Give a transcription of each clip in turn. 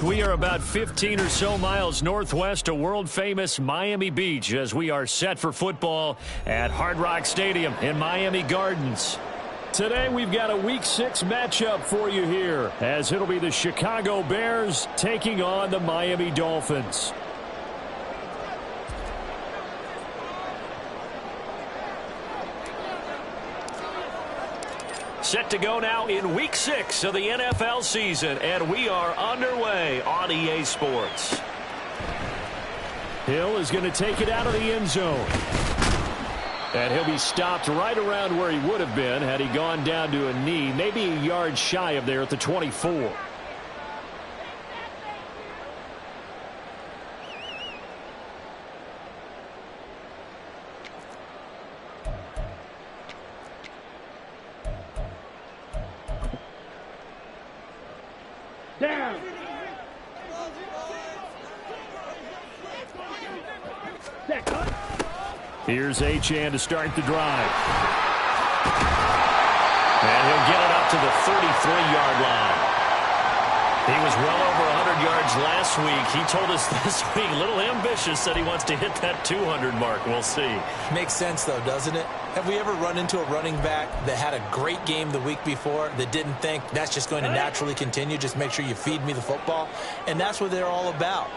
We are about 15 or so miles northwest of world-famous Miami Beach as we are set for football at Hard Rock Stadium in Miami Gardens. Today we've got a Week 6 matchup for you here as it'll be the Chicago Bears taking on the Miami Dolphins. Set to go now in Week 6 of the NFL season, and we are underway on EA Sports. Hill is going to take it out of the end zone. And he'll be stopped right around where he would have been had he gone down to a knee, maybe a yard shy of there at the 24. Down. Here's Achane to start the drive. And he'll get it up to the 33-yard line. He was well over 100 yards last week. He told us this week, a little ambitious, that he wants to hit that 200 mark. We'll see. Makes sense, though, doesn't it? Have we ever run into a running back that had a great game the week before that didn't think that's just going to naturally continue? Just make sure you feed me the football. And that's what they're all about.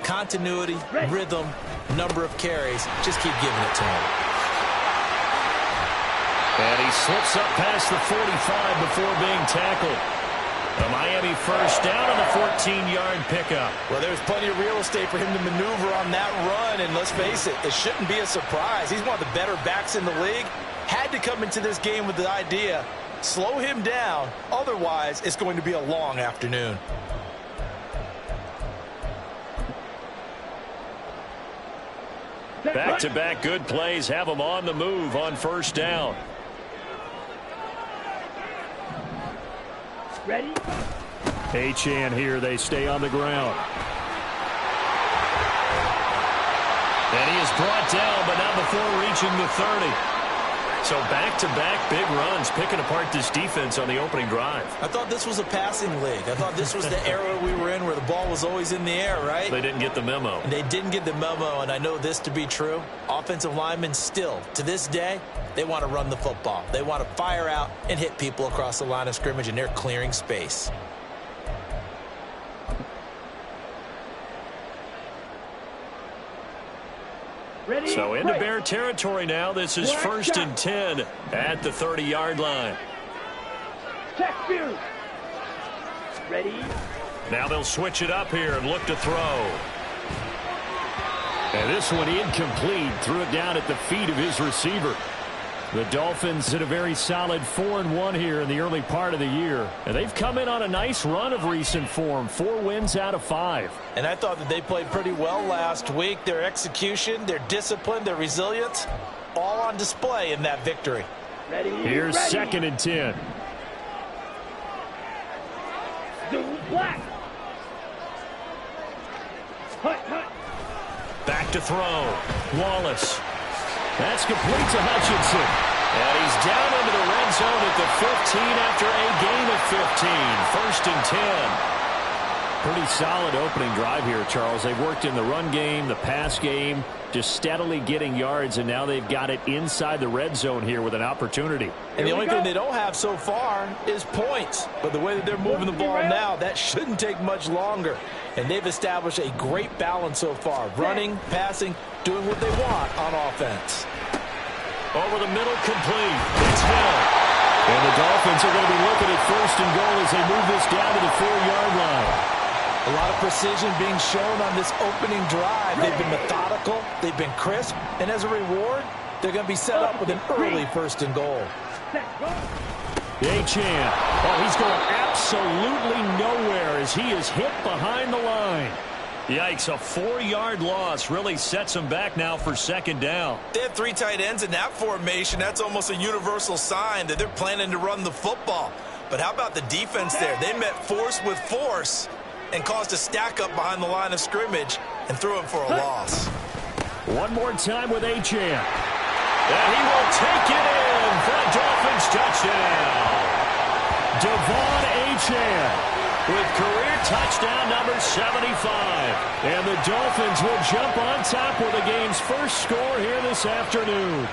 Continuity, rhythm, number of carries. Just keep giving it to him. And he slips up past the 45 before being tackled. A Miami first down on the 14-yard pickup. Well, there's plenty of real estate for him to maneuver on that run, and let's face it, it shouldn't be a surprise. He's one of the better backs in the league. Had to come into this game with the idea, slow him down, otherwise it's going to be a long afternoon. Back-to-back good plays have him on the move on first down. Ready? Achane here. They stay on the ground. And he is brought down, but not before reaching the 30. So back-to-back big runs, picking apart this defense on the opening drive. I thought this was a passing league. I thought this was the era we were in where the ball was always in the air, right? They didn't get the memo. They didn't get the memo, and I know this to be true. Offensive linemen still, to this day, they want to run the football. They want to fire out and hit people across the line of scrimmage, and they're clearing space. Ready? So into Bear territory now. This is first and 10 at the 30-yard line. Check view. Ready? Now they'll switch it up here and look to throw. And this one incomplete. Threw it down at the feet of his receiver. The Dolphins did a very solid 4-1 here in the early part of the year. And they've come in on a nice run of recent form. 4 wins out of 5. And I thought that they played pretty well last week. Their execution, their discipline, their resilience, all on display in that victory. Ready? Here's second and 10. Black. Hut. Back to throw. Wallace. That's complete to Hutchinson. And he's down into the red zone at the 15 after a gain of 15. First and 10. Pretty solid opening drive here, Charles. They've worked in the run game, the pass game, just steadily getting yards, and now they've got it inside the red zone here with an opportunity. And the only thing they don't have so far is points. But the way that they're moving the ball now, that shouldn't take much longer. And they've established a great balance so far. Running, passing, doing what they want on offense. Over the middle, complete. It's Hill. And the Dolphins are going to be looking at first and goal as they move this down to the 4-yard line. A lot of precision being shown on this opening drive. They've been methodical. They've been crisp. And as a reward, they're going to be set up with an early first and goal. Achane. Oh, he's going absolutely nowhere as he is hit behind the line. Yikes, a 4-yard loss really sets them back now for second down. They have 3 tight ends in that formation. That's almost a universal sign that they're planning to run the football. But how about the defense there? They met force with force and caused a stack up behind the line of scrimmage and threw him for a loss. One more time with Achane. And he will take it in for a Dolphins touchdown. Devon Achane. with career touchdown number 75. And the Dolphins will jump on top with the game's first score here this afternoon.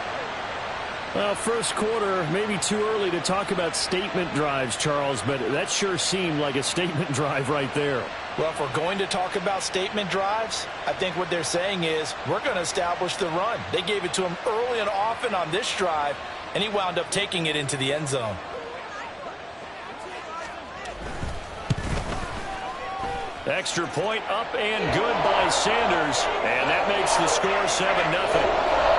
Well, first quarter, maybe too early to talk about statement drives, Charles, but that sure seemed like a statement drive right there. Well, if we're going to talk about statement drives, I think what they're saying is we're going to establish the run. They gave it to him early and often on this drive, and he wound up taking it into the end zone. Extra point up and good by Sanders, and that makes the score 7-0.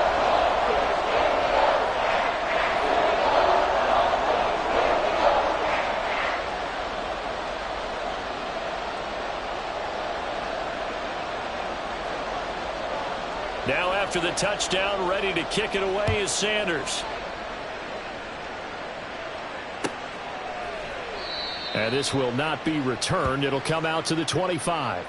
Now after the touchdown, ready to kick it away is Sanders. And this will not be returned. It'll come out to the 25.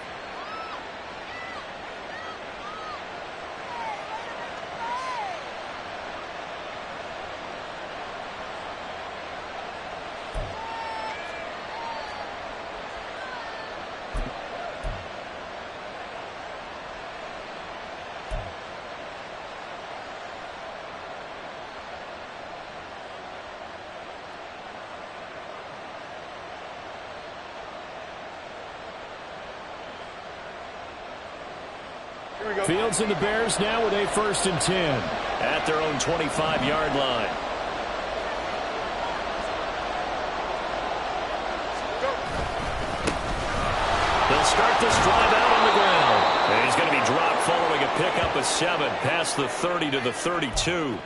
Fields and the Bears now with a 1st and 10 at their own 25-yard line. They'll start this drive out on the ground. And he's going to be dropped following a pickup of 7 past the 30 to the 32.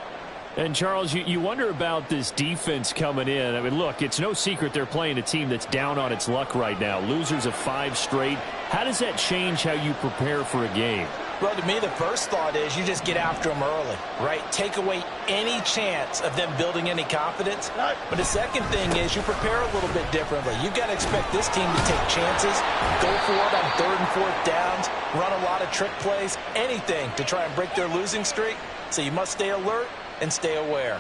And, Charles, you wonder about this defense coming in. I mean, look, it's no secret they're playing a team that's down on its luck right now. Losers of 5 straight. How does that change how you prepare for a game? Well, to me, the first thought is you just get after them early, right? Take away any chance of them building any confidence. But the second thing is you prepare a little bit differently. You've got to expect this team to take chances, go for it on 3rd and 4th downs, run a lot of trick plays, anything to try and break their losing streak. So you must stay alert and stay aware.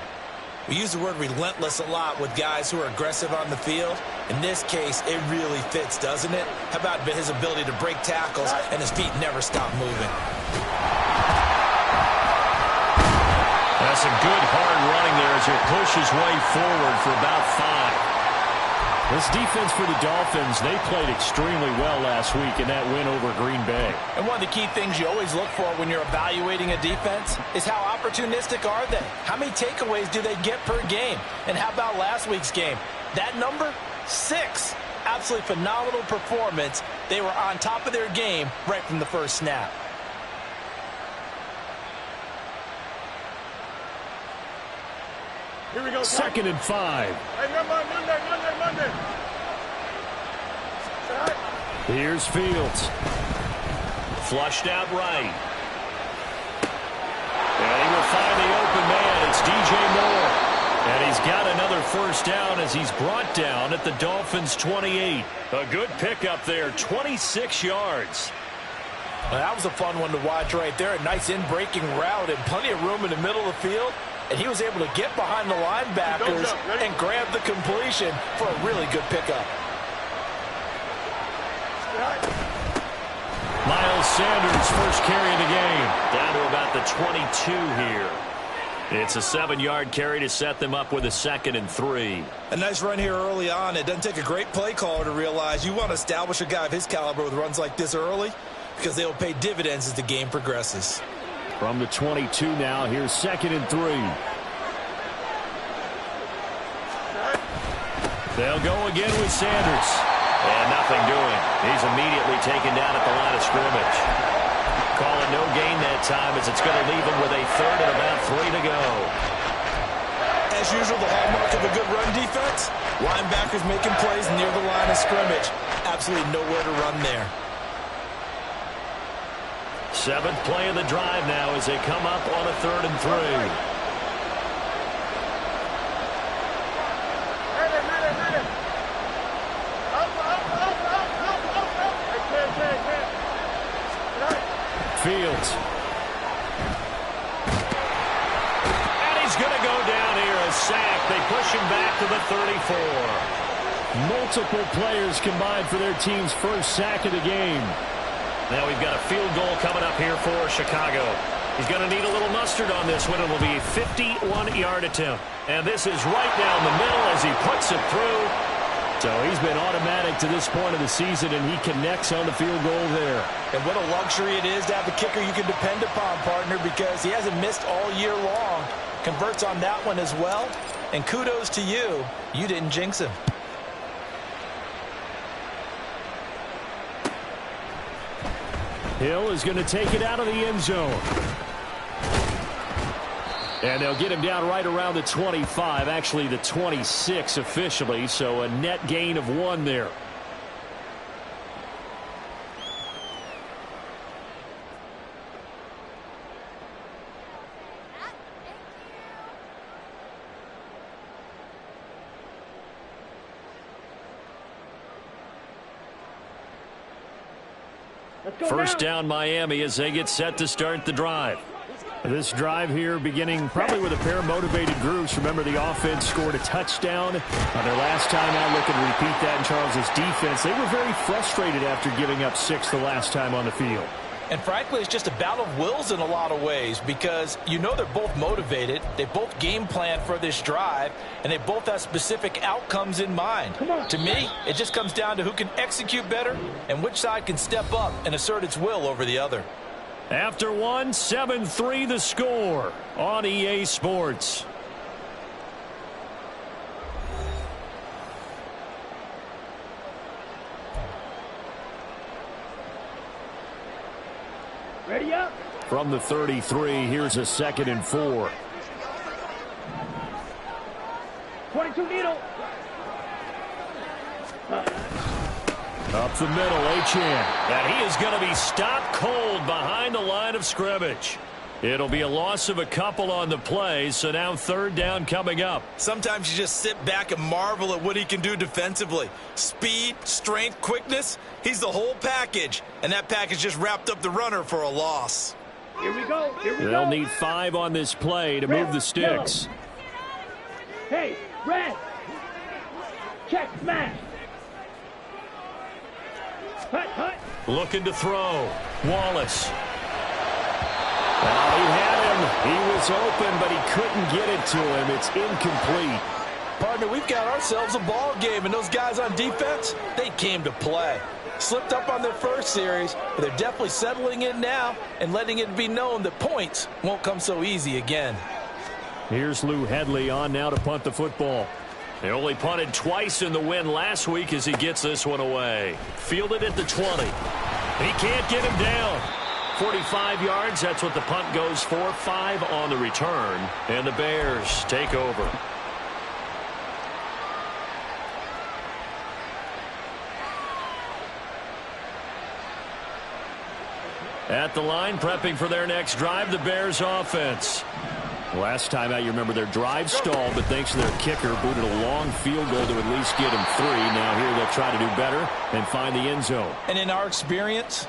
We use the word relentless a lot with guys who are aggressive on the field. In this case, it really fits, doesn't it? How about his ability to break tackles and his feet never stop moving? That's a good hard running there as he pushes way forward for about 5. This defense for the Dolphins, they played extremely well last week in that win over Green Bay. And one of the key things you always look for when you're evaluating a defense is how opportunistic are they? How many takeaways do they get per game? And how about last week's game? That number? 6. Absolutely phenomenal performance. They were on top of their game right from the first snap. Here we go. 2nd and 5. Hey, Monday. Here's Fields. Flushed out right. And he will find the open man. It's DJ Moore. And he's got another 1st down as he's brought down at the Dolphins' 28. A good pickup there, 26 yards. Well, that was a fun one to watch right there. A nice in-breaking route and plenty of room in the middle of the field. And he was able to get behind the linebackers and grab the completion for a really good pickup. Miles Sanders, first carry of the game. Down to about the 22 here. It's a 7-yard carry to set them up with a 2nd and 3. A nice run here early on. It doesn't take a great play caller to realize you want to establish a guy of his caliber with runs like this early because they will pay dividends as the game progresses. From the 22 now, here's 2nd and 3. They'll go again with Sanders. And nothing doing. He's immediately taken down at the line of scrimmage. Calling no gain that time as it's going to leave him with a 3rd and about 3 to go. As usual, the hallmark of a good run defense, linebackers making plays near the line of scrimmage. Absolutely nowhere to run there. 7th play of the drive now as they come up on a 3rd and 3. Fields. And he's going to go down here, a sack. They push him back to the 34. Multiple players combined for their team's first sack of the game. Now we've got a field goal coming up here for Chicago. He's going to need a little mustard on this one. It will be a 51-yard attempt. And this is right down the middle as he puts it through. So he's been automatic to this point of the season, and he connects on the field goal there. And what a luxury it is to have a kicker you can depend upon, partner, because he hasn't missed all year long. Converts on that one as well. And kudos to you. You didn't jinx him. Hill is going to take it out of the end zone. And they'll get him down right around the 25, actually the 26 officially, so a net gain of 1 there. First down Miami as they get set to start the drive. This drive here beginning probably with a pair of motivated groups. Remember, the offense scored a touchdown on their last time out. Looking to repeat that in Charles's defense. They were very frustrated after giving up 6 the last time on the field. And frankly, it's just a battle of wills in a lot of ways because you know they're both motivated. They both game plan for this drive, and they both have specific outcomes in mind. To me, it just comes down to who can execute better and which side can step up and assert its will over the other. After 1, 7-3 the score on EA Sports. Ready up. From the 33, here's a 2nd and 4. 22 needle. Up the middle, Achane. And he is going to be stopped cold behind the line of scrimmage. It'll be a loss of a couple on the play, so now 3rd down coming up. Sometimes you just sit back and marvel at what he can do defensively. Speed, strength, quickness, he's the whole package. And that package just wrapped up the runner for a loss. Here we go. Here we go. They'll need 5 on this play to move the sticks. Yellow. Hey, red. Check, smash. Hut, hut. Looking to throw. Wallace. He had him. He was open, but he couldn't get it to him. It's incomplete. Partner, we've got ourselves a ball game, and those guys on defense, they came to play. Slipped up on their first series, but they're definitely settling in now and letting it be known that points won't come so easy again. Here's Lou Headley on now to punt the football. They only punted twice in the win last week as he gets this one away. Fielded at the 20. He can't get him down. 45 yards, that's what the punt goes for. 5 on the return, and the Bears take over. At the line, prepping for their next drive, the Bears offense. Last time out, you remember their drive stalled, but thanks to their kicker, booted a long field goal to at least get him 3. Now here they'll try to do better and find the end zone. And in our experience,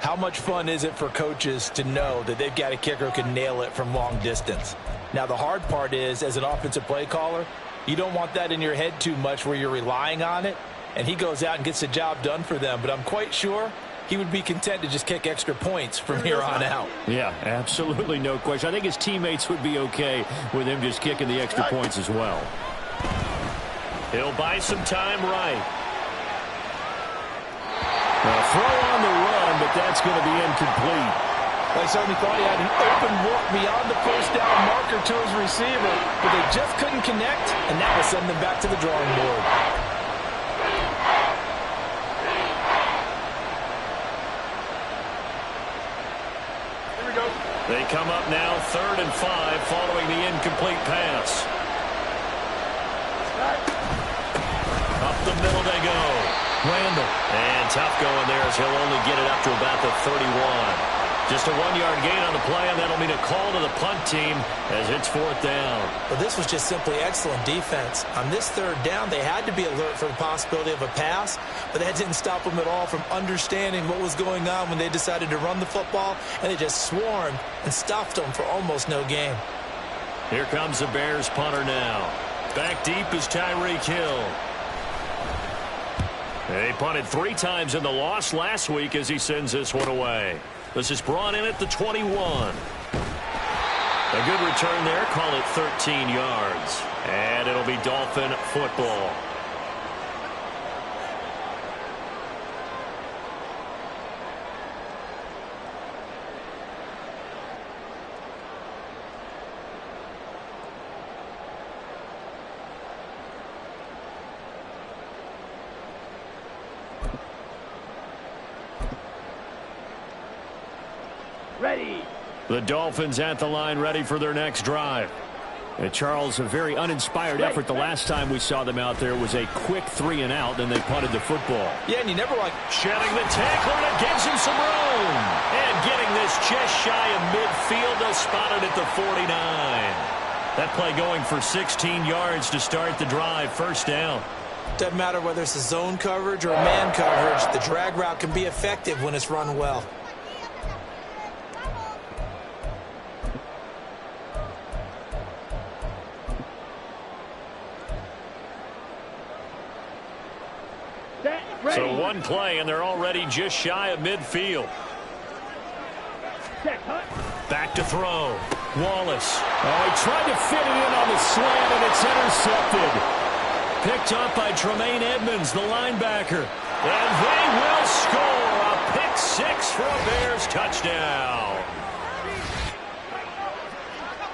how much fun is it for coaches to know that they've got a kicker who can nail it from long distance? Now, the hard part is, as an offensive play caller, you don't want that in your head too much where you're relying on it, and he goes out and gets the job done for them. But I'm quite sure he would be content to just kick extra points from here on out. Yeah, absolutely no question. I think his teammates would be okay with him just kicking the extra points as well. He'll buy some time right. A throw on the run, but that's going to be incomplete. They certainly thought he had an open look beyond the first down marker to his receiver, but they just couldn't connect, and that will send them back to the drawing board. They come up now 3rd and 5 following the incomplete pass. Up the middle they go. Randall. And tough going there as he'll only get it up to about the 31. Just a 1-yard gain on the play, and that'll mean a call to the punt team as it's 4th down. Well, this was just simply excellent defense. On this 3rd down, they had to be alert for the possibility of a pass, but that didn't stop them at all from understanding what was going on when they decided to run the football, and they just swarmed and stopped them for almost no gain. Here comes the Bears punter now. Back deep is Tyreek Hill. They punted 3 times in the loss last week as he sends this one away. This is brought in at the 21. A good return there. Call it 13 yards. And it'll be Dolphin football. Ready. The Dolphins at the line, ready for their next drive. And Charles, a very uninspired effort the last time we saw them out there was a quick 3 and out, then they punted the football. Yeah, and you never like shedding the tackler, and it gives him some room. And getting this just shy of midfield, they'll spot it at the 49. That play going for 16 yards to start the drive, first down. Doesn't matter whether it's a zone coverage or a man coverage, the drag route can be effective when it's run well. So one play, and they're already just shy of midfield. Back to throw. Wallace. Oh, he tried to fit it in on the slant, and it's intercepted. Picked up by Tremaine Edmonds, the linebacker. And they will score a pick 6 for a Bears touchdown.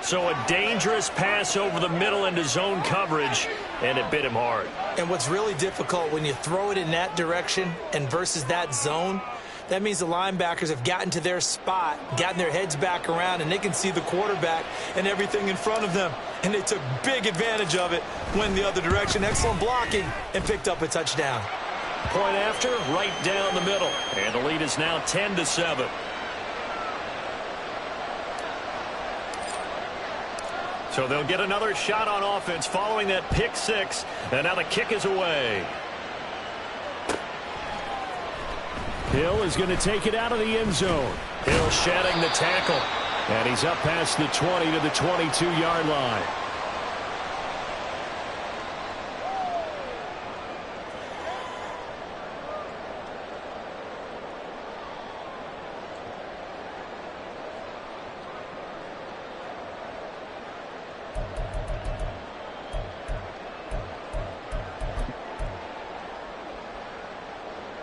So a dangerous pass over the middle into zone coverage, and it bit him hard. And what's really difficult when you throw it in that direction and versus that zone, that means the linebackers have gotten to their spot, gotten their heads back around, and they can see the quarterback and everything in front of them. And they took big advantage of it, went the other direction, excellent blocking, and picked up a touchdown. Point after, right down the middle. And the lead is now 10-7. So they'll get another shot on offense following that pick 6. And now the kick is away. Hill is going to take it out of the end zone. Hill shedding the tackle. And he's up past the 20 to the 22-yard line.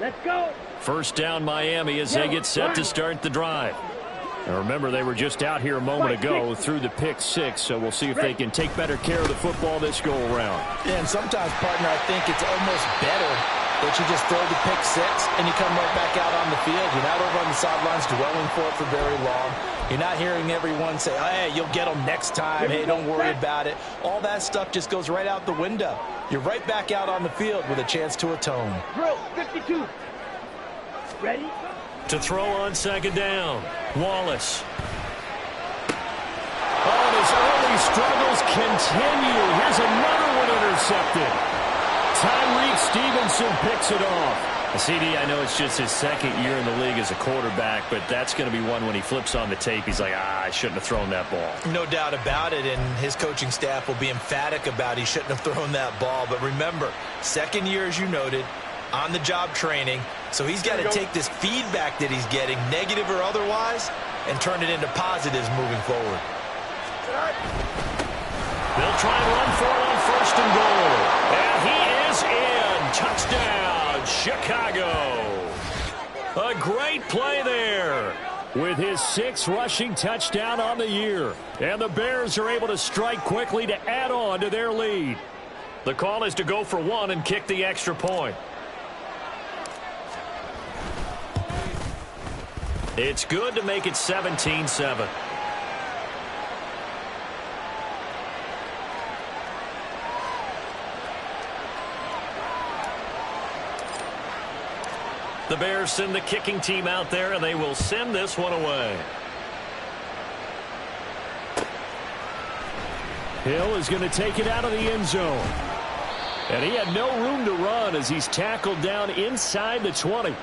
Let's go. First down Miami as they get set to start the drive. And remember, they were just out here a moment ago through the pick 6, so we'll see if they can take better care of the football this go-around. Yeah, and sometimes, partner, I think it's almost better that you just throw the pick 6 and you come right back out on the field. You're not over on the sidelines dwelling for it for very long. You're not hearing everyone say, oh, hey, you'll get them next time. Hey, don't worry about it. All that stuff just goes right out the window. You're right back out on the field with a chance to atone. Drill 52. Ready? To throw on second down. Wallace. Oh, and his early struggles continue. Here's another one intercepted. Tyreek Stevenson picks it off. CD, I know it's just his second year in the league as a quarterback, but that's going to be one when he flips on the tape. He's like, I shouldn't have thrown that ball. No doubt about it, and his coaching staff will be emphatic about he shouldn't have thrown that ball. But remember, second year, as you noted, on-the-job training, so he's got to take this feedback that he's getting, negative or otherwise, and turn it into positives moving forward. They'll try and run for it on first and goal. And he is in. Touchdown, Chicago. A great play there with his 6th rushing touchdown on the year. And the Bears are able to strike quickly to add on to their lead. The call is to go for 1 and kick the extra point. It's good to make it 17-7. The Bears send the kicking team out there, and they will send this one away. Hill is going to take it out of the end zone. And he had no room to run as he's tackled down inside the 20.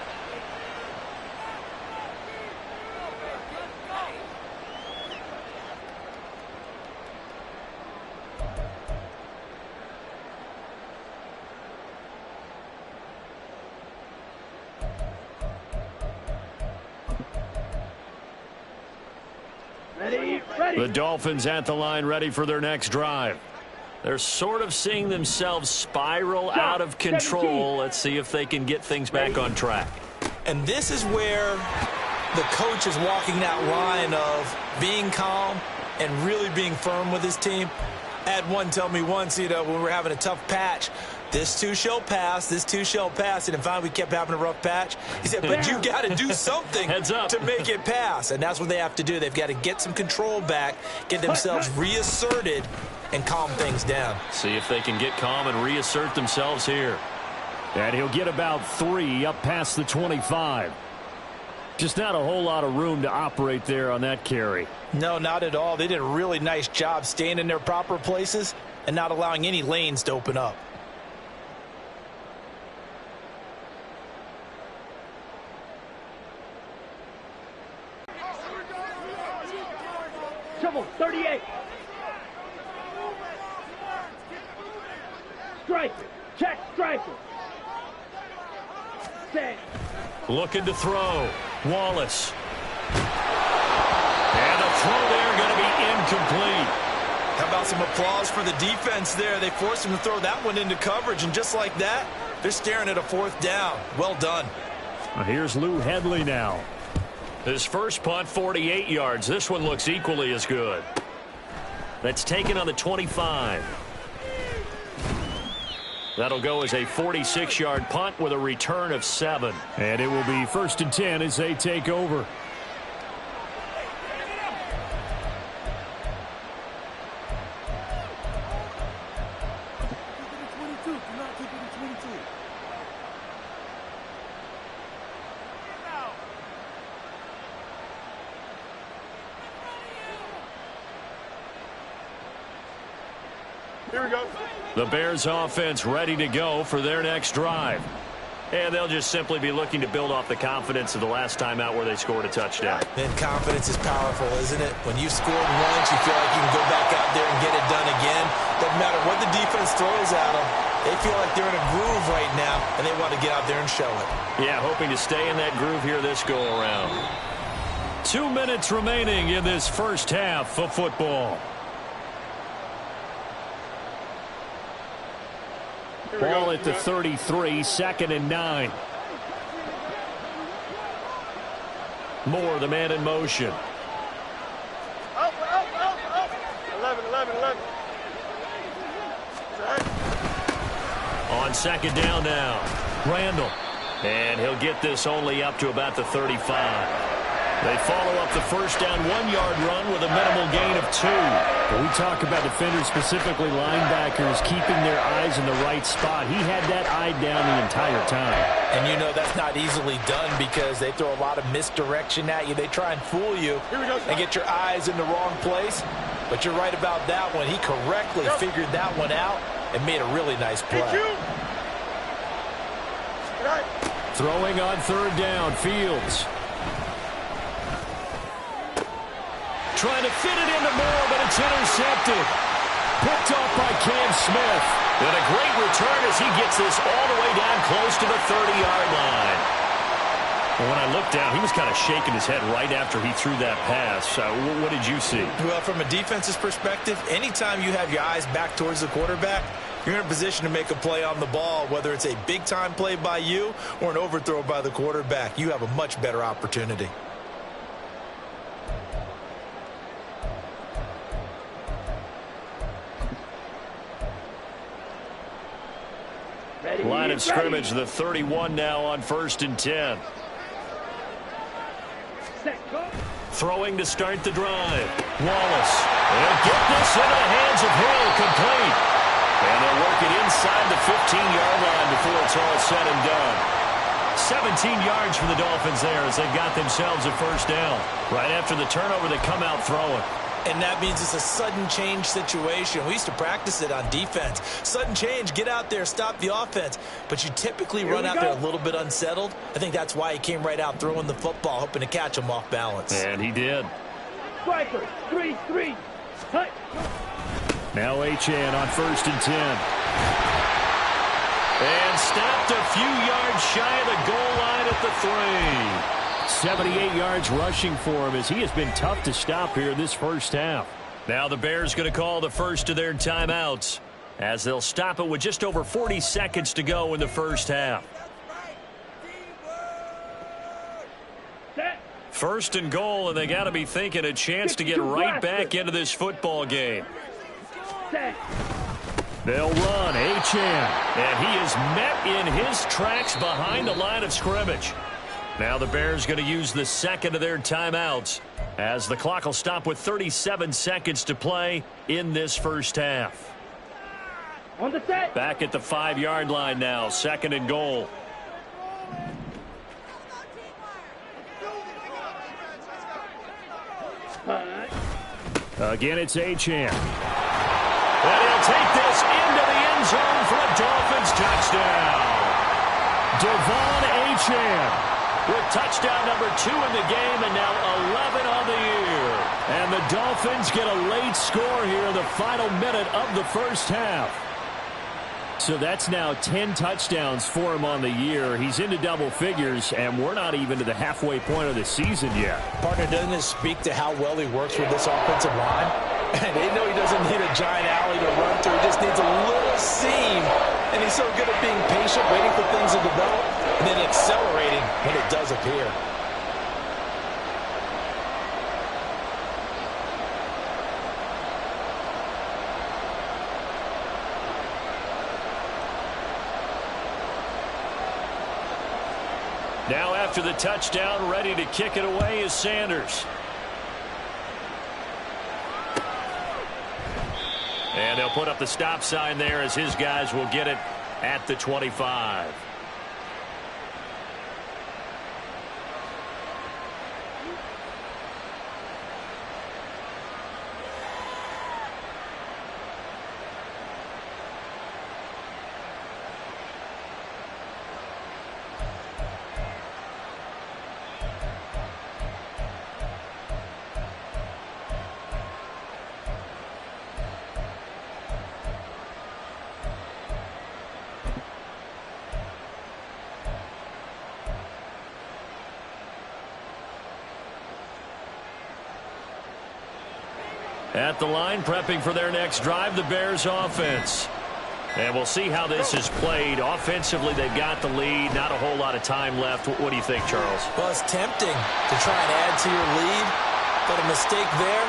The Dolphins at the line, ready for their next drive. They're sort of seeing themselves spiral out of control. Let's see if they can get things back on track. And this is where the coach is walking that line of being calm and really being firm with his team. I had one tell me once, when we were having a tough patch, this too shall pass, this too shall pass. And finally we kept having a rough patch. He said, but you got to do something to make it pass. And that's what they have to do. They've got to get some control back, get themselves reasserted, and calm things down. See if they can get calm and reassert themselves here. And he'll get about 3 up past the 25. Just not a whole lot of room to operate there on that carry. No, not at all. They did a really nice job staying in their proper places and not allowing any lanes to open up. Trouble, 38. Striker, check striker. Set. Looking to throw. Wallace. And the throw there going to be incomplete. How about some applause for the defense there? They forced him to throw that one into coverage, and just like that, they're staring at a 4th down. Well done. Here's Lou Hedley now. His first punt, 48 yards. This one looks equally as good. That's taken on the 25. That'll go as a 46-yard punt with a return of 7. And it will be 1st and 10 as they take over. Here we go. The Bears offense ready to go for their next drive. And they'll just simply be looking to build off the confidence of the last time out where they scored a touchdown. And confidence is powerful, isn't it? When you've scored once, you feel like you can go back out there and get it done again. Doesn't matter what the defense throws at them. They feel like they're in a groove right now, and they want to get out there and show it. Yeah, hoping to stay in that groove here this go-around. 2 minutes remaining in this first half of football. Ball at the 33, 2nd and 9. Moore, the man in motion. 11. On 2nd down now. Randall. And he'll get this only up to about the 35. They follow up the first down 1-yard run with a minimal gain of 2. When we talk about defenders, specifically linebackers, keeping their eyes in the right spot, he had that eye down the entire time. And that's not easily done because they throw a lot of misdirection at you. They try and fool you and get your eyes in the wrong place. But you're right about that one. He correctly figured that one out and made a really nice play. Throwing on 3rd down, Fields. Trying to fit it into Moore, but it's intercepted. Picked off by Cam Smith. And a great return as he gets this all the way down close to the 30-yard line. Well, when I looked down, he was kind of shaking his head right after he threw that pass. What did you see? Well, from a defense's perspective, anytime you have your eyes back towards the quarterback, you're in a position to make a play on the ball, whether it's a big-time play by you or an overthrow by the quarterback. You have a much better opportunity. Line of scrimmage, the 31 now on 1st and 10. Throwing to start the drive. Wallace. They'll get this in the hands of Hill, complete. And they'll work it inside the 15-yard line before it's all said and done. 17 yards for the Dolphins there as they've got themselves a first down. Right after the turnover, they come out throwing. And that means it's a sudden change situation. We used to practice it on defense. Sudden change, get out there, stop the offense. But you typically run out there a little bit unsettled. I think that's why he came right out throwing the football, hoping to catch him off balance. And he did. Striker, 3-3. Hut. Now Achane on 1st and 10. And stopped a few yards shy of the goal line at the 3. 78 yards rushing for him as he has been tough to stop here in this first half. Now the Bears going to call the first of their timeouts as they'll stop it with just over 40 seconds to go in the first half. First and goal, and they got to be thinking a chance to get right back into this football game. They'll run Achane, and he is met in his tracks behind the line of scrimmage. Now the Bears going to use the second of their timeouts as the clock will stop with 37 seconds to play in this first half. On the set. Back at the 5-yard line now, second and goal. Again, it's Achane. And he'll take this into the end zone for a Dolphins touchdown. Devon Achane with touchdown number 2 in the game and now 11 on the year. And the Dolphins get a late score here in the final minute of the first half. So that's now 10 touchdowns for him on the year. He's into double figures, and we're not even to the halfway point of the season yet. Partner, doesn't this speak to how well he works with this offensive line? And they know he doesn't need a giant alley to run through. He just needs a little seam. And he's so good at being patient, waiting for things to develop, and then accelerating when it does appear. Now after the touchdown, ready to kick it away is Sanders. And they'll put up the stop sign there as his guys will get it at the 25. At the line, prepping for their next drive, the Bears offense. And we'll see how this is played. Offensively, they've got the lead. Not a whole lot of time left. What do you think, Charles? Well, it's tempting to try and add to your lead, but a mistake there,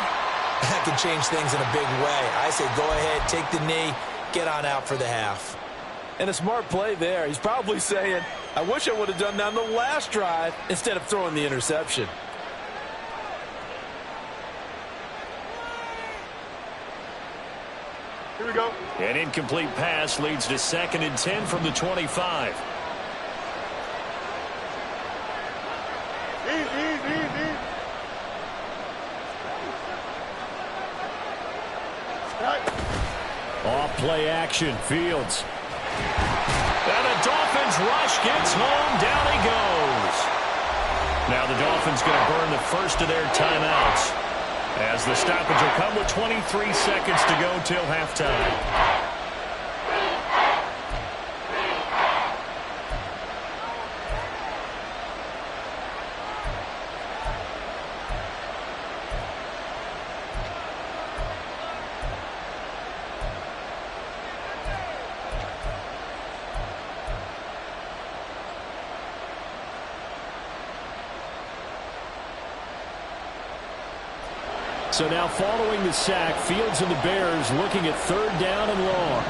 that can change things in a big way. I say go ahead, take the knee, get on out for the half. And a smart play there. He's probably saying, I wish I would have done that on the last drive instead of throwing the interception. Here we go. An incomplete pass leads to 2nd and 10 from the 25. Easy. Off play action, Fields. And the Dolphins rush gets home. Down he goes. Now the Dolphins going to burn the first of their timeouts, as the stoppage will come with 23 seconds to go till halftime. So now following the sack, Fields and the Bears looking at 3rd down and long.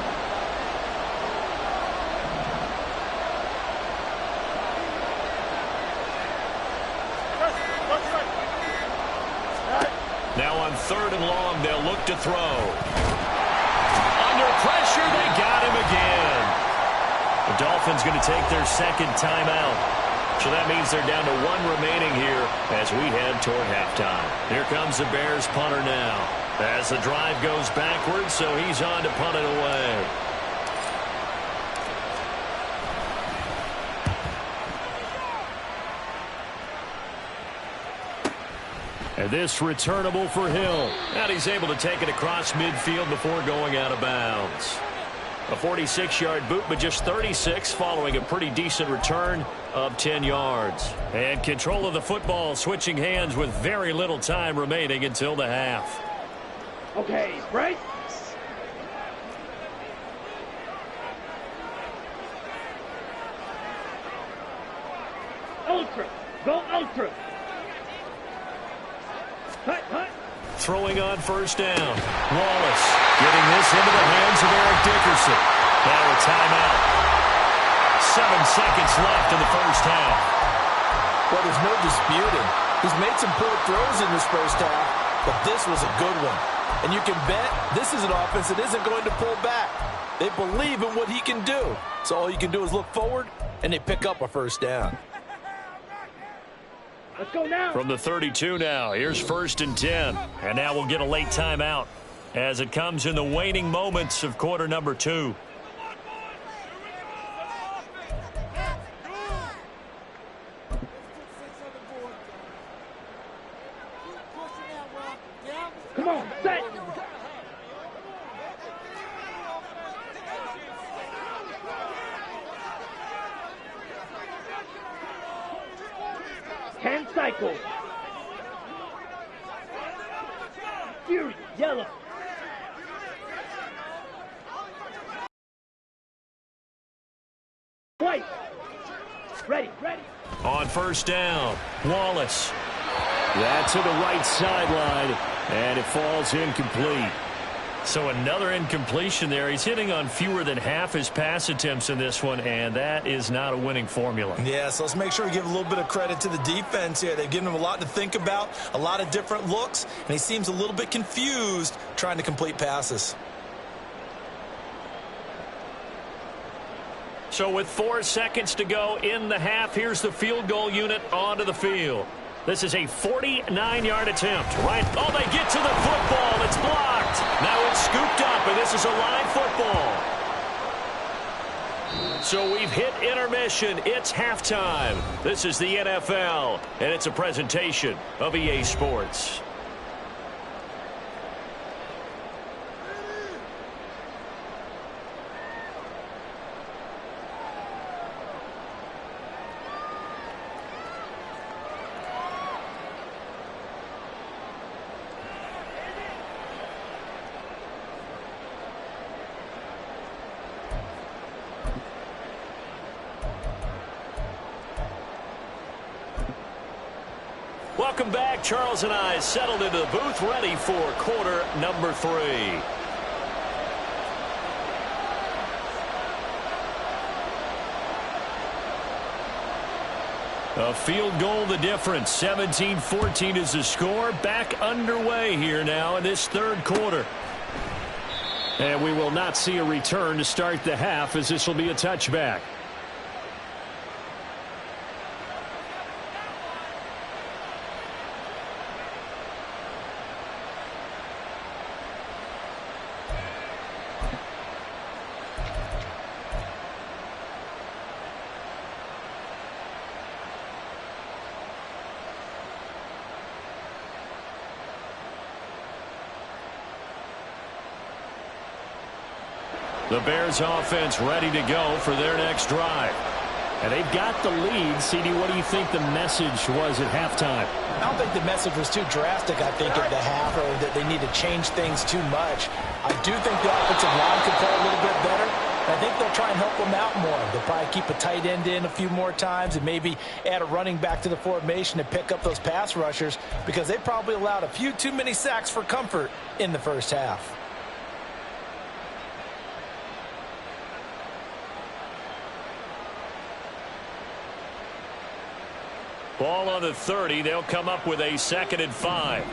Now on 3rd and long, they'll look to throw. Under pressure, they got him again. The Dolphins going to take their 2nd timeout. So that means they're down to 1 remaining here as we head toward halftime. Here comes the Bears punter now as the drive goes backwards, so he's on to punt it away. And this returnable for Hill. And he's able to take it across midfield before going out of bounds. A 46-yard boot, but just 36 following a pretty decent return of 10 yards. And control of the football switching hands with very little time remaining until the half. Okay, right? Ultra. Go ultra. Hut, hut. Throwing on first down. Wallace getting this into the hands of Eric Dickerson. Now a timeout. 7 seconds left in the first half. Well, there's no disputing. He's made some poor throws in this first half, but this was a good one. And you can bet this is an offense that isn't going to pull back. They believe in what he can do. So all you can do is look forward, and they pick up a first down. Let's go now. From the 32 now, here's 1st and 10. And now we'll get a late timeout as it comes in the waning moments of quarter number 2. Come on, set. Hand cycle. Fury, yellow. White. Ready, ready. On first down, Wallace. That's to the right sideline, and it falls incomplete. So another incompletion there. He's hitting on fewer than half his pass attempts in this one, and that is not a winning formula. Yeah, so let's make sure we give a little bit of credit to the defense here. They've given him a lot to think about, a lot of different looks, and he seems a little bit confused trying to complete passes. So with 4 seconds to go in the half, here's the field goal unit onto the field. This is a 49-yard attempt. Right. Oh, they get to the football. It's blocked. Now it's scooped up, and this is a live football. So we've hit intermission. It's halftime. This is the NFL, and it's a presentation of EA Sports. Welcome back. Charles and I settled into the booth, ready for quarter number 3. A field goal the difference. 17-14 is the score. Back underway here now in this third quarter. And we will not see a return to start the half, as this will be a touchback. The Bears offense ready to go for their next drive. And they've got the lead. CD, what do you think the message was at halftime? I don't think the message was too drastic, I think, at the half, or that they need to change things too much. I do think the offensive line could play a little bit better. I think they'll try and help them out more. They'll probably keep a tight end in a few more times and maybe add a running back to the formation to pick up those pass rushers, because they probably allowed a few too many sacks for comfort in the first half. Ball on the 30. They'll come up with a 2nd and 5. Hey,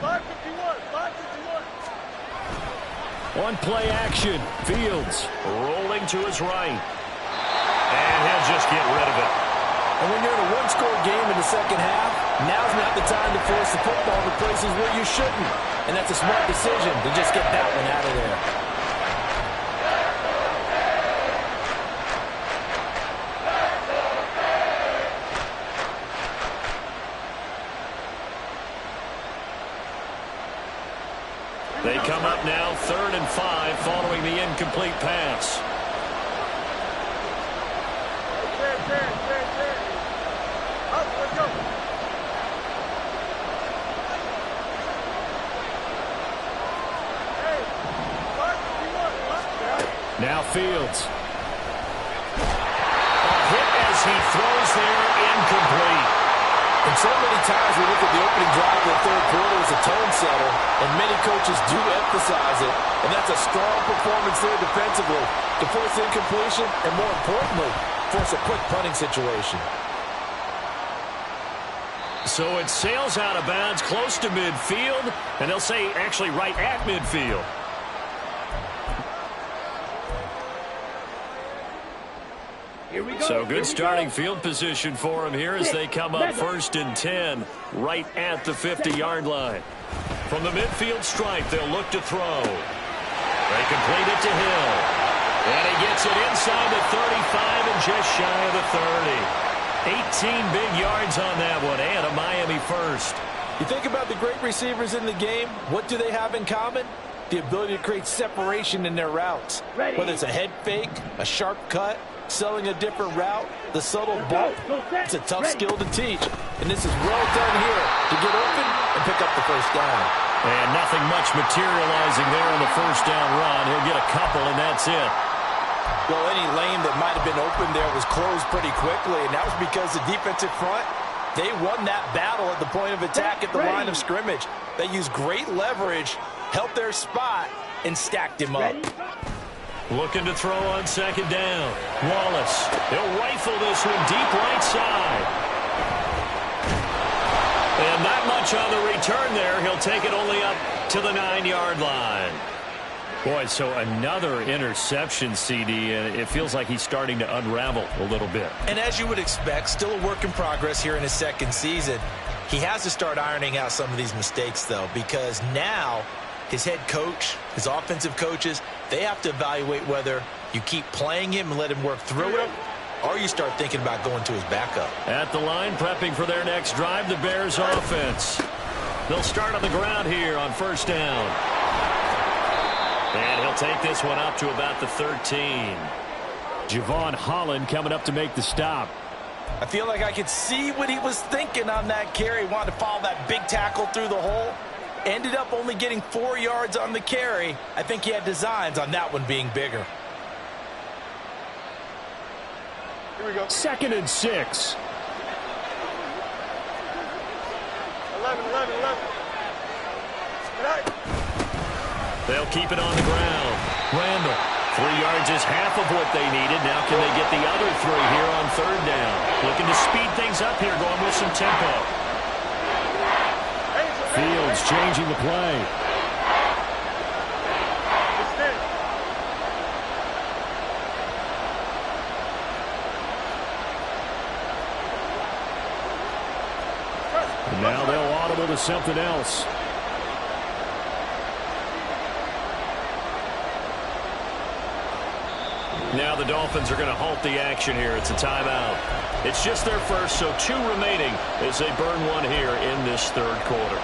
551. One play action. Fields rolling to his right. And he'll just get rid of it. And when you're in a one-score game in the second half, now's not the time to force the football to places where you shouldn't. And that's a smart decision to just get that one out of there. They come up now 3rd and 5 following the incomplete pass. Now Fields. A hit as he throws there, incomplete. And so many times we look at the opening drive of the third quarter as a tone setter, and many coaches do emphasize it, and that's a strong performance there defensively to force incompletion and, more importantly, force a quick punting situation. So it sails out of bounds close to midfield, and they'll say actually right at midfield. Here we go. So good starting field position for them here as they come up 1st and 10 right at the 50-yard line. From the midfield stripe, they'll look to throw. They complete it to Hill. And he gets it inside the 35 and just shy of the 30. 18 big yards on that one and a Miami first. You think about the great receivers in the game, what do they have in common? The ability to create separation in their routes. Ready. Whether it's a head fake, a sharp cut, selling a different route, the subtle bump, it's a tough skill to teach. And this is well done here to get open and pick up the first down. And nothing much materializing there on the first down run. He'll get a couple, and that's it. Well, any lane that might have been open there was closed pretty quickly, and that was because the defensive front, they won that battle at the point of attack at the line of scrimmage. They used great leverage, helped their spot, and stacked him up. Looking to throw on 2nd down. Wallace. He'll rifle this one deep right side. And not much on the return there. He'll take it only up to the 9-yard line. Boy, so another interception, CD, and it feels like he's starting to unravel a little bit. And as you would expect, still a work in progress here in his 2nd season. He has to start ironing out some of these mistakes, though, because now his head coach, his offensive coaches, they have to evaluate whether you keep playing him and let him work through it, or you start thinking about going to his backup. At the line, prepping for their next drive, the Bears offense. They'll start on the ground here on 1st down. And he'll take this one up to about the 13. Javon Holland coming up to make the stop. I feel like I could see what he was thinking on that carry. Wanted to follow that big tackle through the hole. Ended up only getting 4 yards on the carry. I think he had designs on that one being bigger. Here we go. 2nd and 6. 11. Right. They'll keep it on the ground. Randall. 3 yards is half of what they needed. Now can they get the other 3 here on 3rd down? Looking to speed things up here, going with some tempo. Fields changing the play. And now they'll audible to something else. Now the Dolphins are going to halt the action here. It's a timeout. It's just their first, so 2 remaining as they burn one here in this 3rd quarter.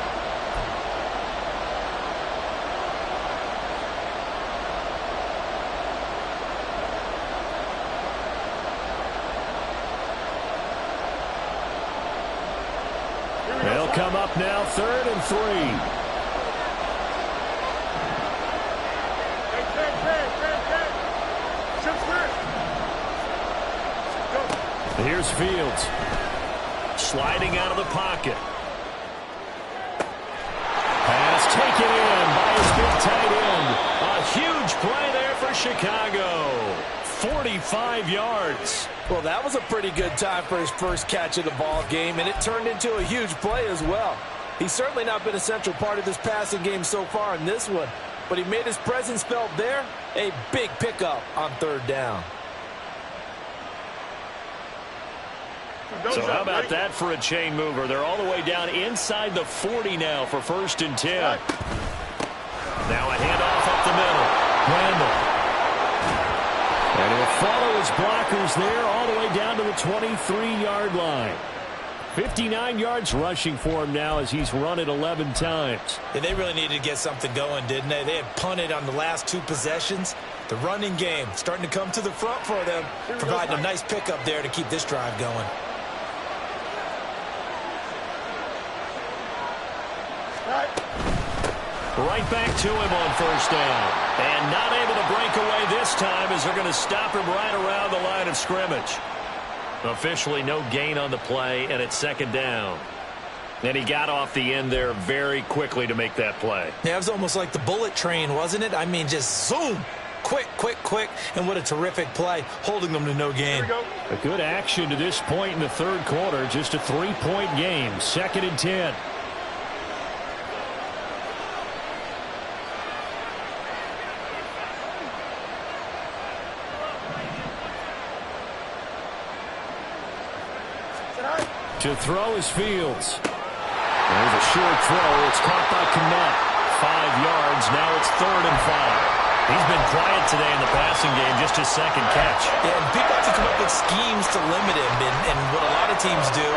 They'll come up now 3rd and 3. Here's Fields. Sliding out of the pocket. Pass taken in by his big tight end. A huge play there for Chicago. 45 yards. Well, that was a pretty good time for his first catch of the ball game, and it turned into a huge play as well. He's certainly not been a central part of this passing game so far in this one, but he made his presence felt there. A big pickup on 3rd down. So how about that for a chain mover? They're all the way down inside the 40 now for 1st and 10. Now a handoff up the middle. Randall. And he'll follow his blockers there all the way down to the 23-yard line. 59 yards rushing for him now as he's run it 11 times. Yeah, they really needed to get something going, didn't they? They had punted on the last 2 possessions. The running game starting to come to the front for them, providing a nice pickup there to keep this drive going. Right back to him on first down. And not able to break away this time as they're going to stop him right around the line of scrimmage. Officially no gain on the play, and it's second down. And he got off the end there very quickly to make that play. Yeah, it was almost like the bullet train, wasn't it? I mean, just zoom. Quick, quick, quick. And what a terrific play, holding them to no gain. A good action to this point in the third quarter. Just a 3-point game. 2nd and 10. To throw is Fields. There's a short throw. It's caught by Kmet. 5 yards. Now it's 3rd and 5. He's been quiet today in the passing game, just his second catch. Yeah, and people have to come up with schemes to limit him. And what a lot of teams do,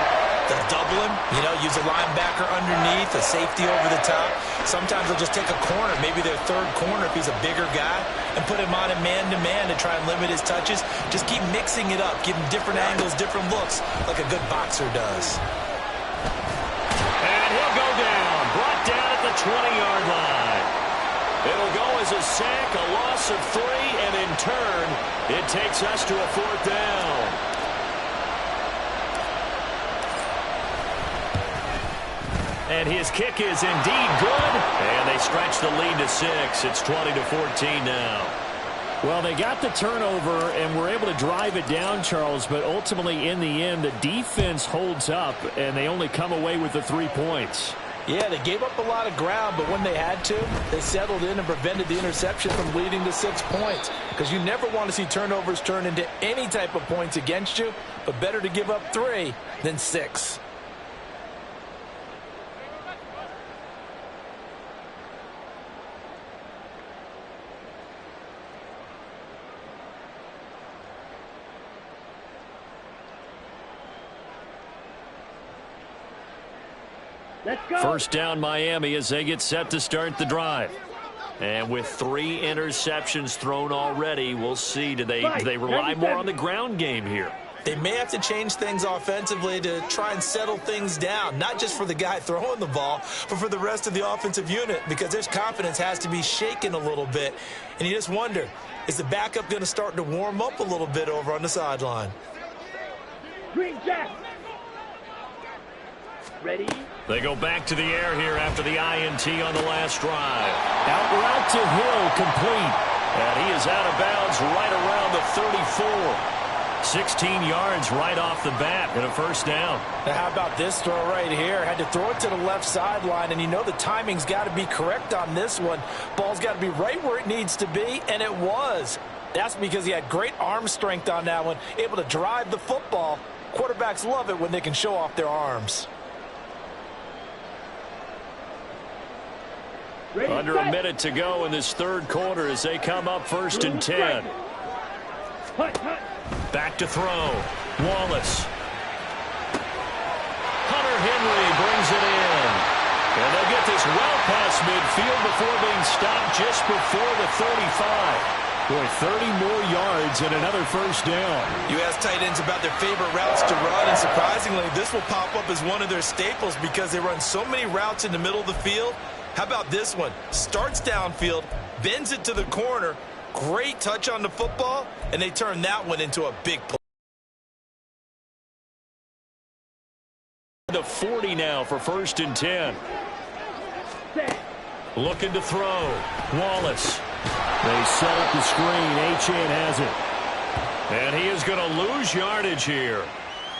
they'll double him, use a linebacker underneath, a safety over the top. Sometimes they'll just take a corner, maybe their third corner if he's a bigger guy, and put him on a man-to-man to try and limit his touches. Just keep mixing it up, give him different angles, different looks, like a good boxer does. And he'll go down, brought down at the 20-yard line. It'll go as a sack, a loss of 3, and in turn, it takes us to a 4th down. And his kick is indeed good, and they stretch the lead to 6. It's 20-14 now. Well, they got the turnover and were able to drive it down, Charles, but ultimately in the end, the defense holds up, and they only come away with the 3 points. Yeah, they gave up a lot of ground, but when they had to, they settled in and prevented the interception from leading to 6 points. Because you never want to see turnovers turn into any type of points against you, but better to give up 3 than 6. First down Miami as they get set to start the drive. And with 3 interceptions thrown already, we'll see. Do they rely more on the ground game here? They may have to change things offensively to try and settle things down, not just for the guy throwing the ball, but for the rest of the offensive unit, because their confidence has to be shaken a little bit. And you just wonder, is the backup going to start to warm up a little bit over on the sideline? Green Jack. Ready? They go back to the air here after the INT on the last drive. Out route to Hill, complete. And he is out of bounds right around the 34. 16 yards right off the bat and a first down. Now how about this throw right here? Had to throw it to the left sideline, and the timing's got to be correct on this one. Ball's got to be right where it needs to be, and it was. That's because he had great arm strength on that one, able to drive the football. Quarterbacks love it when they can show off their arms. Under a minute to go in this third quarter as they come up 1st and 10. Back to throw. Wallace. Hunter Henry brings it in. And they'll get this well past midfield before being stopped just before the 35. Boy, 30 more yards and another first down. You ask tight ends about their favorite routes to run, and surprisingly, this will pop up as one of their staples because they run so many routes in the middle of the field. How about this one? Starts downfield, bends it to the corner, great touch on the football, and they turn that one into a big play. To 40 now for 1st and 10. Looking to throw. Wallace. They set up the screen. Achane has it. And he is going to lose yardage here.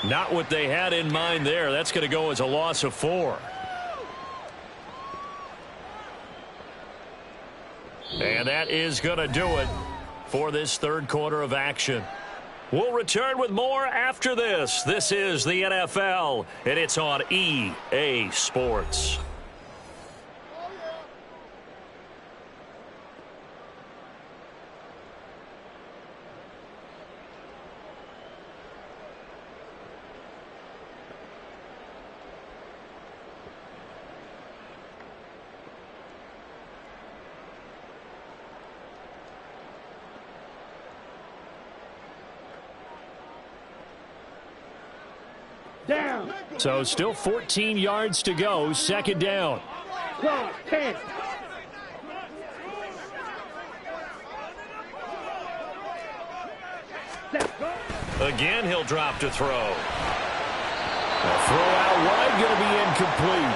Not what they had in mind there. That's going to go as a loss of 4. And that is going to do it for this third quarter of action. We'll return with more after this. This is the NFL, and it's on EA Sports. Down. So still 14 yards to go, second down. Clock, 10. Again, he'll drop to throw. A throw out wide, going to be incomplete.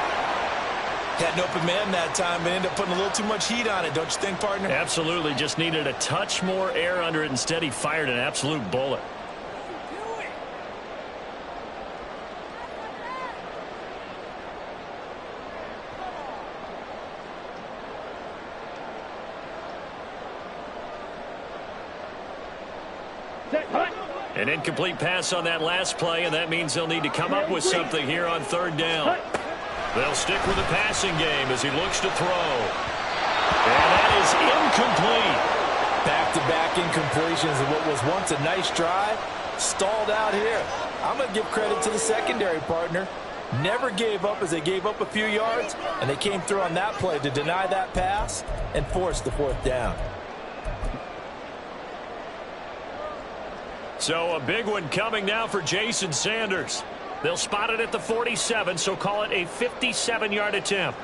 Had an open man that time, but ended up putting a little too much heat on it, don't you think, partner? Absolutely, just needed a touch more air under it. Instead, he fired an absolute bullet. An incomplete pass on that last play, and that means they'll need to come up with something here on third down. They'll stick with the passing game as he looks to throw. And that is incomplete. Back-to-back incompletions of what was once a nice drive, stalled out here. I'm going to give credit to the secondary, partner. Never gave up as they gave up a few yards, and they came through on that play to deny that pass and force the fourth down. So a big one coming now for Jason Sanders. They'll spot it at the 47, so call it a 57-yard attempt.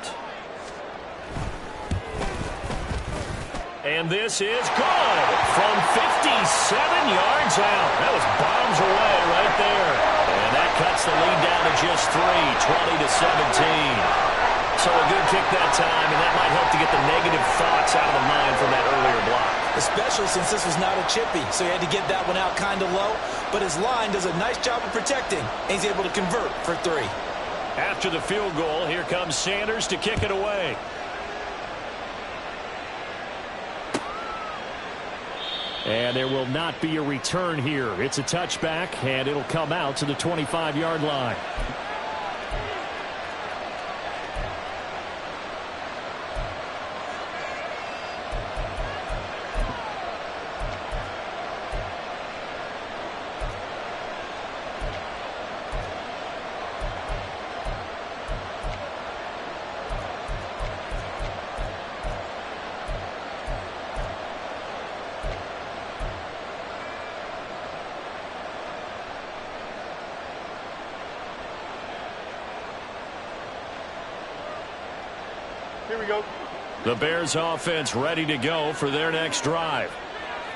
And this is good from 57 yards out. That was bombs away right there. And that cuts the lead down to just 3, 20-17. So a good kick that time, and that might help to get the negative thoughts out of the mind from that earlier block. Especially since this was not a chippy, so he had to get that one out kind of low. But his line does a nice job of protecting, and he's able to convert for 3. After the field goal, here comes Sanders to kick it away. And there will not be a return here. It's a touchback, and it'll come out to the 25-yard line. Here we go. The Bears offense ready to go for their next drive.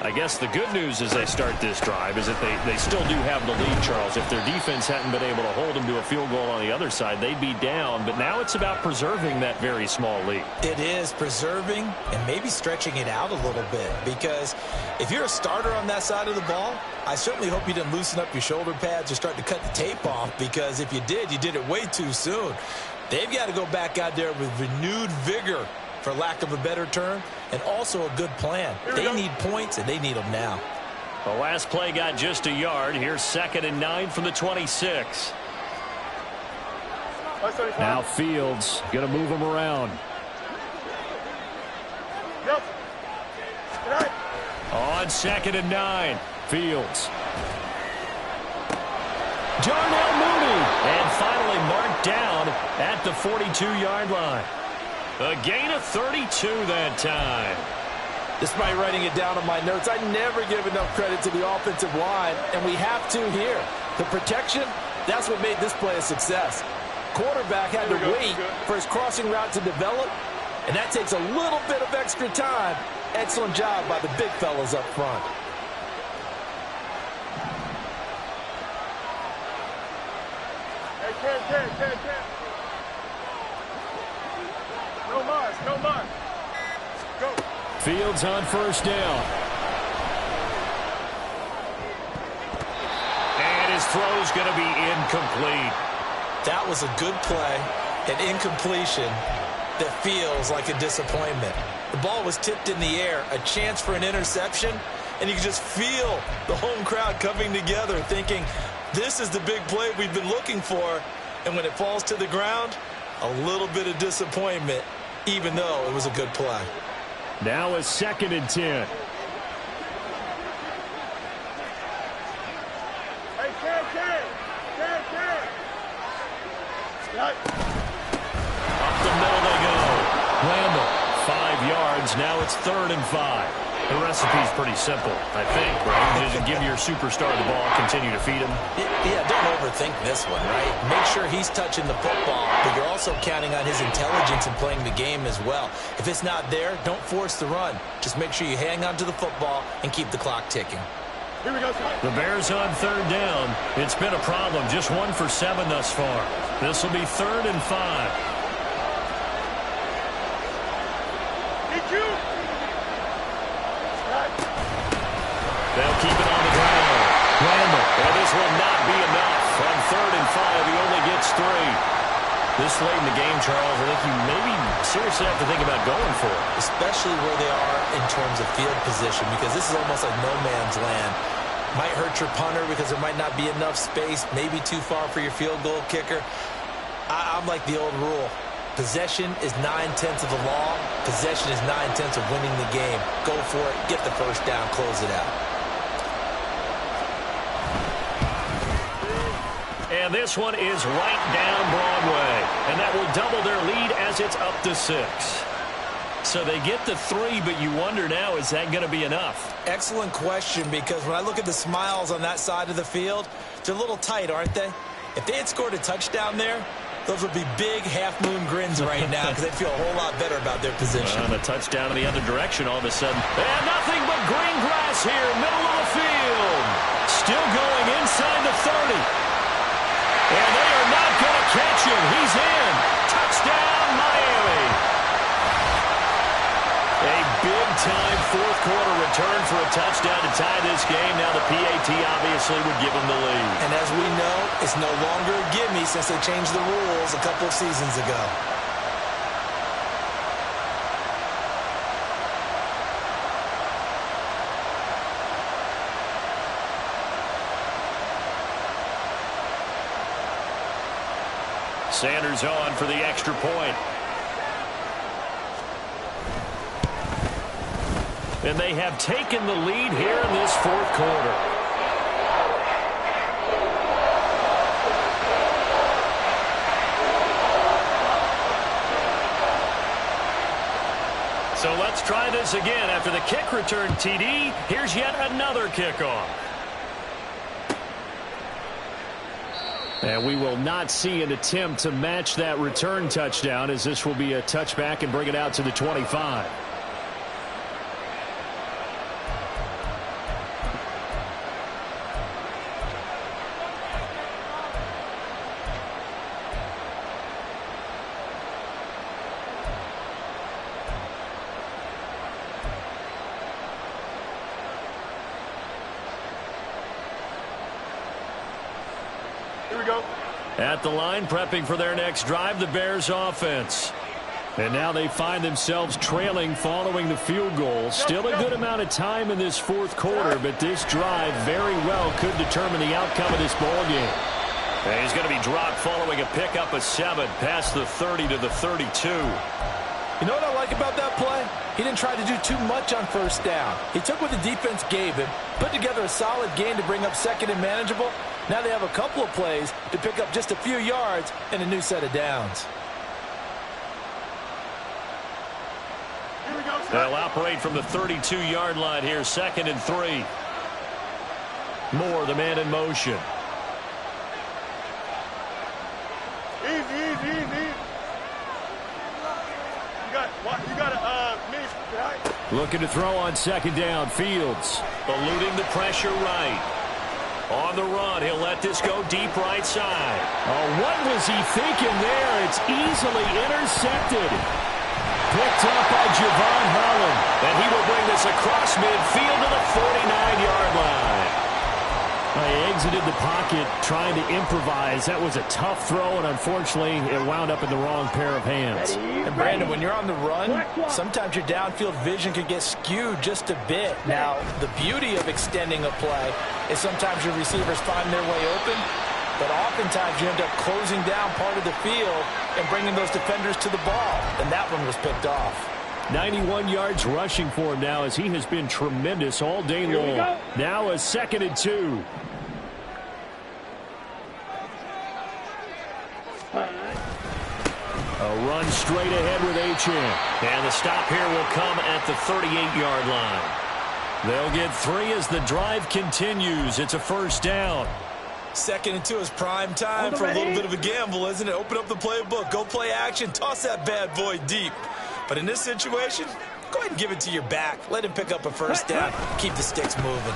I guess the good news as they start this drive is that they still do have the lead, Charles. If their defense hadn't been able to hold them to a field goal on the other side, they'd be down. But now it's about preserving that very small lead. It is preserving and maybe stretching it out a little bit, because if you're a starter on that side of the ball, I certainly hope you didn't loosen up your shoulder pads or start to cut the tape off, because if you did, you did it way too soon. They've got to go back out there with renewed vigor, for lack of a better term, and also a good plan. They need points, and they need them now. The last play got just a yard. Here's 2nd and 9 from the 26. Now Fields going to move him around. Yep. On 2nd and 9, Fields. Jarnell Mooney, and finally marked down at the 42-yard line. A gain of 32 that time. Despite writing it down on my notes, I never give enough credit to the offensive line, and we have to here. The protection, that's what made this play a success. Quarterback had to wait for his crossing route to develop, and that takes a little bit of extra time. Excellent job by the big fellas up front. Hey, 10. No more. Go. Fields on first down. And his throw's going to be incomplete. That was a good play, an incompletion that feels like a disappointment. The ball was tipped in the air, a chance for an interception, and you can just feel the home crowd coming together thinking, this is the big play we've been looking for. And when it falls to the ground, a little bit of disappointment, even though it was a good play. Now a 2nd and 10. Hey, 10. Up the middle they go. Randall, 5 yards, Now it's 3rd and 5. The recipe's pretty simple, I think, right? Just give your superstar the ball, continue to feed him. Yeah, don't overthink this one, right? Make sure he's touching the football, but you're also counting on his intelligence in playing the game as well. If it's not there, don't force the run. Just make sure you hang on to the football and keep the clock ticking. Here we go. The Bears on 3rd down. It's been a problem. Just 1 for 7 thus far. This will be 3rd and 5. They'll keep it on the ground. Randall. Well, this will not be enough. On 3rd and 5, he only gets 3. This late in the game, Charles, I think you maybe seriously have to think about going for it. Especially where they are in terms of field position, because this is almost like no man's land. Might hurt your punter because there might not be enough space, maybe too far for your field goal kicker. I'm like the old rule. Possession is 9/10 of the law. Possession is 9/10 of winning the game. Go for it. Get the first down. Close it out. And this one is right down Broadway. And that will double their lead as it's up to 6. So they get the 3, but you wonder now, is that going to be enough? Excellent question, because when I look at the smiles on that side of the field, they're a little tight, aren't they? If they had scored a touchdown there, those would be big half-moon grins right now because they'd feel a whole lot better about their position. And a touchdown in the other direction all of a sudden. And nothing but green grass here, middle of the field. Still going inside the 30. And they are not going to catch him. He's in. Touchdown, Miami. A big-time fourth-quarter return for a touchdown to tie this game. Now the PAT obviously would give them the lead. And as we know, it's no longer a gimme since they changed the rules a couple of seasons ago. Sanders on for the extra point. And they have taken the lead here in this fourth quarter. So let's try this again. After the kick return TD, here's yet another kickoff. And we will not see an attempt to match that return touchdown, as this will be a touchback and bring it out to the 25. At the line, prepping for their next drive, the Bears offense. And now they find themselves trailing following the field goal. Still a good amount of time in this fourth quarter, but this drive very well could determine the outcome of this ball game. And he's going to be dropped following a pickup of 7 past the 30 to the 32. You know what I like about that play? He didn't try to do too much on first down. He took what the defense gave him, put together a solid gain to bring up second and manageable. Now they have a couple of plays to pick up just a few yards and a new set of downs. They'll operate from the 32-yard line here, 2nd and 3. Moore, the man in motion. Easy. You got a miss, right? Looking to throw on 2nd down. Fields eluding the pressure right. On the run, he'll let this go deep right side. Oh, what was he thinking there? It's easily intercepted. Picked up by Javon Holland. And he will bring this across midfield to the 49-yard line. He exited the pocket trying to improvise. That was a tough throw, and unfortunately, it wound up in the wrong pair of hands. And Brandon, when you're on the run, sometimes your downfield vision could get skewed just a bit. Now, the beauty of extending a play is sometimes your receivers find their way open, but oftentimes you end up closing down part of the field and bringing those defenders to the ball. And that one was picked off. 91 yards rushing for him now, as he has been tremendous all day long. Now a 2nd and 2. A run straight ahead with Achane. And the stop here will come at the 38-yard line. They'll get 3 as the drive continues. It's a first down. 2nd and 2 is prime time for a little bit of a gamble, isn't it? Open up the playbook, go play action, toss that bad boy deep. But in this situation, go ahead and give it to your back. Let him pick up a first down. Keep the sticks moving.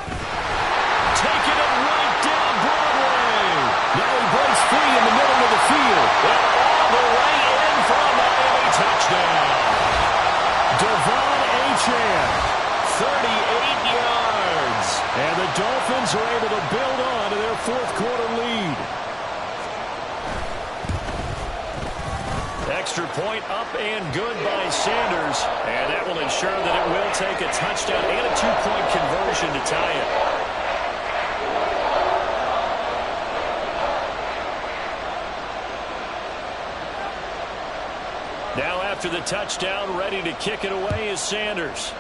Taking it right down Broadway. Now he breaks free in the middle of the field. And all the way in for a Miami touchdown. Devon Achane. 38 yards. And the Dolphins are able to build on to their 4th quarter lead. Extra point up and good by Sanders. And that will ensure that it will take a touchdown and a 2-point conversion to tie it. Now after the touchdown, ready to kick it away is Sanders.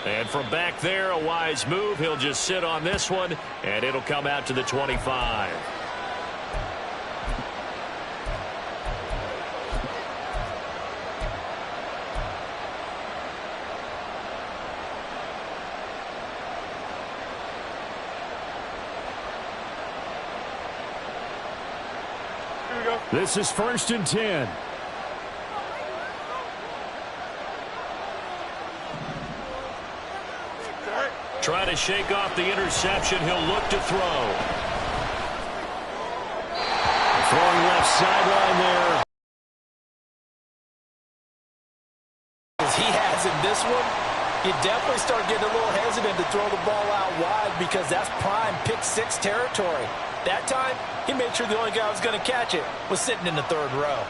And from back there, a wise move. He'll just sit on this one, and it'll come out to the 25. Here we go. This is 1st and 10. Try to shake off the interception. He'll look to throw. Throwing left sideline there. As he has in this one, you definitely start getting a little hesitant to throw the ball out wide because that's prime pick 6 territory. That time, he made sure the only guy who was going to catch it was sitting in the 3rd row.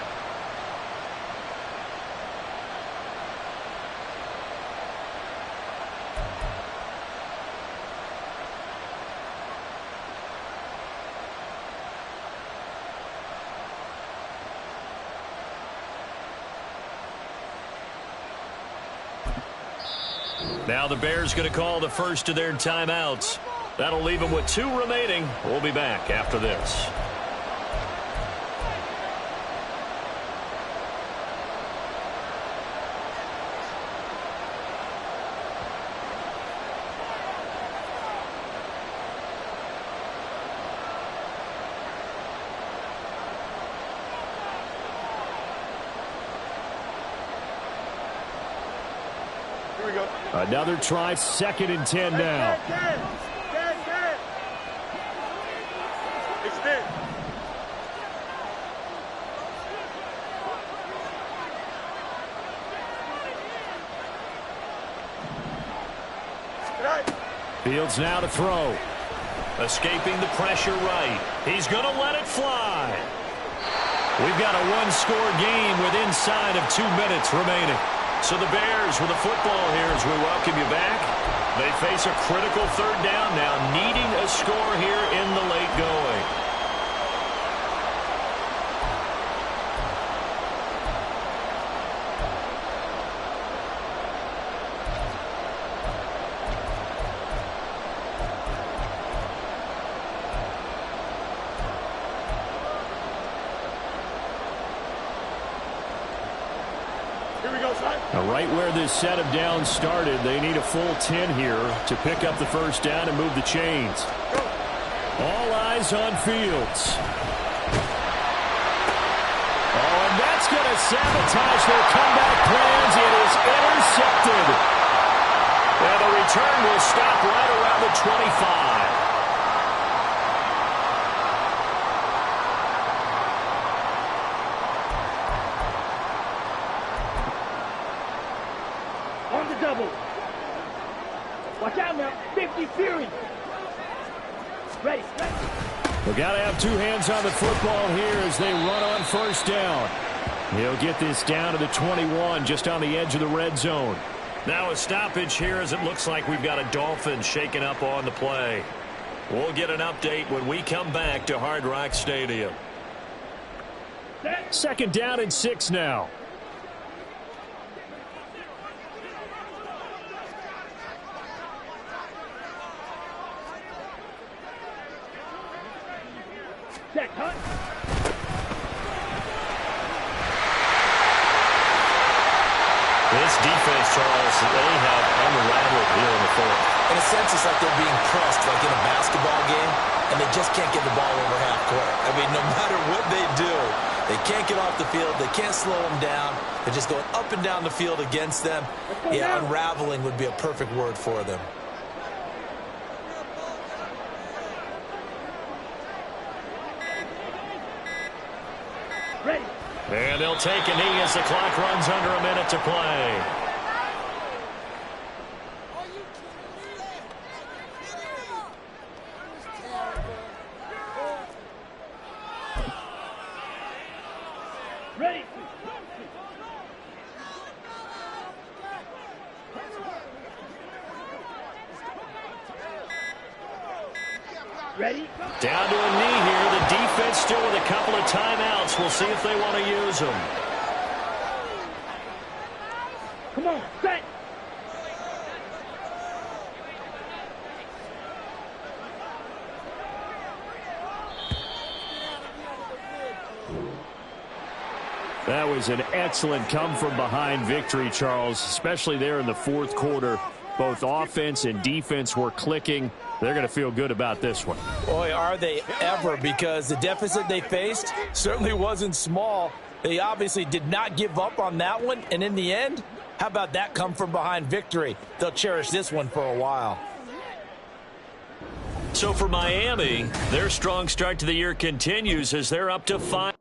Now the Bears going to call the first of their timeouts. That'll leave them with 2 remaining. We'll be back after this. Here we go. Another try, 2nd and 10 now. Extend. Fields now to throw. Escaping the pressure right. He's going to let it fly. We've got a 1-score game with inside of 2 minutes remaining. So the Bears with the football here as we welcome you back. They face a critical 3rd down now, needing a score here in the late going. Now, right where this set of downs started, they need a full 10 here to pick up the first down and move the chains. All eyes on Fields. Oh, and that's going to sabotage their comeback plans. It is intercepted. And the return will stop right around the 25. On the double. Watch out now. 50 Fury. Ready. We got to have 2 hands on the football here as they run on first down. He'll get this down to the 21, just on the edge of the red zone. Now a stoppage here as it looks like we've got a Dolphins shaking up on the play. We'll get an update when we come back to Hard Rock Stadium. 2nd down and 6 now. Contact, huh? This defense, Charles, they have unraveled here in the fourth. In a sense, it's like they're being pressed like in a basketball game, and they just can't get the ball over half court. I mean, no matter what they do, they can't get off the field. They can't slow them down. They're just going up and down the field against them. Yeah, unraveling would be a perfect word for them. Ready. And they'll take a knee as the clock runs under a minute to play. Ready. Ready. Down to a knee here. The defense still with a couple of timeouts. We'll see if they want to use them. Come on, set. That was an excellent come-from-behind victory, Charles, especially there in the fourth quarter. Both offense and defense were clicking. They're going to feel good about this one. Boy, are they ever, because the deficit they faced certainly wasn't small. They obviously did not give up on that one, and in the end, how about that come-from-behind victory? They'll cherish this one for a while. So for Miami, their strong start to the year continues as they're up to 5.